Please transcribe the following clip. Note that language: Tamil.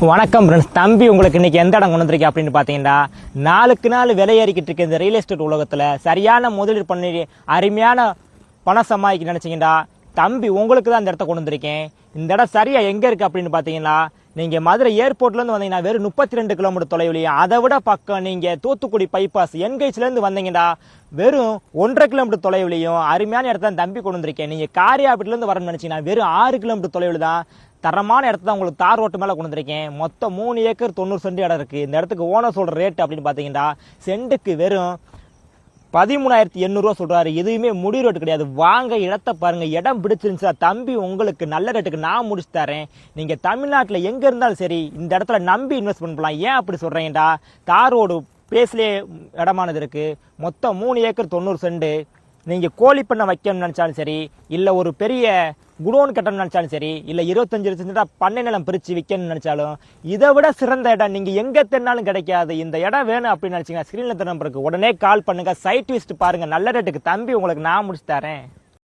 வணக்கம் ஃப்ரெண்ட்ஸ். தம்பி உங்களுக்கு இன்னைக்கு எந்த இடம் கொண்டு வந்திருக்கேன் அப்படின்னு பார்த்தீங்கன்னா, நாளுக்கு நாள் விலையேறிக்கிட்டு இருக்க இந்த ரியல் எஸ்டேட் உலகத்தில் சரியான முதலீடு பண்ணி அருமையான பணம் சம்பாதிக்க நினச்சிங்கன்னா தம்பி உங்களுக்கு தான் இந்த இடத்த கொண்டு வந்திருக்கேன். இந்த இடம் சரியாக எங்கே இருக்குது அப்படின்னு பார்த்தீங்கன்னா, நீங்கள் மதுரை ஏர்போர்ட்லேருந்து வந்தீங்கன்னா வெறும் 32 கிலோமீட்டர் தொலைவுலையும், அதை விட பக்கம் நீங்கள் தூத்துக்குடி பைபாஸ் என்கைஸ்லேருந்து வந்தீங்கன்னா வெறும் 1.5 கிலோமீட்டர் தொலைவுலையும் அருமையான இடத்த தம்பி கொண்டு வந்திருக்கேன். நீங்கள் காரியாபேட்டிலேருந்து வரணும்னு நினச்சிங்கன்னா வெறும் 6 கிலோமீட்டர் தொலைவில் தான் தரமான இடத்த தான் உங்களுக்கு தார் ரோட்டு மேலே கொண்டு வந்திருக்கேன். மொத்தம் 3 ஏக்கர் 90 சென்ட் இடம் இருக்குது. இந்த இடத்துக்கு ஓனர் சொல்கிற ரேட் அப்படின்னு பார்த்தீங்கன்னா சென்ட்டுக்கு வெறும் 13,800 சொல்கிறாரு. எதுவுமே முடி ரேட்டு கிடையாது. வாங்க இடத்த பாருங்கள். இடம் பிடிச்சிருந்துச்சா தம்பி உங்களுக்கு நல்ல ரேட்டுக்கு நான் முடிச்சு தரேன். நீங்கள் தமிழ்நாட்டில் எங்கே இருந்தாலும் சரி இந்த இடத்துல நம்பி இன்வெஸ்ட் பண்ணலாம். ஏன் அப்படி சொல்கிறீங்கடா, தார் ரோடு பேஸ்லேயே இடமானது இருக்குது. மொத்தம் 3 ஏக்கர் 90 சென்ட். நீங்கள் கோழி பண்ணை வைக்கணும்னு நினச்சாலும் சரி, இல்லை ஒரு பெரிய குடோன் கட்டணும்னு நினச்சாலும் சரி, இல்லை 25 சென்ட் பண்ணை நிலம் பிரித்து விற்கணும்னு நினச்சாலும் இதை விட சிறந்த இடம் நீங்கள் எங்கே தேடினாலும் கிடைக்காது. இந்த இடம் வேணும் அப்படின்னு நினச்சிங்கன்னா ஸ்க்ரீனில் நம்பருக்கு உடனே கால் பண்ணுங்கள். சைட் விசிட் பாருங்கள். நல்ல ரேட்டுக்கு தம்பி உங்களுக்கு நான் முடிச்சு தரேன்.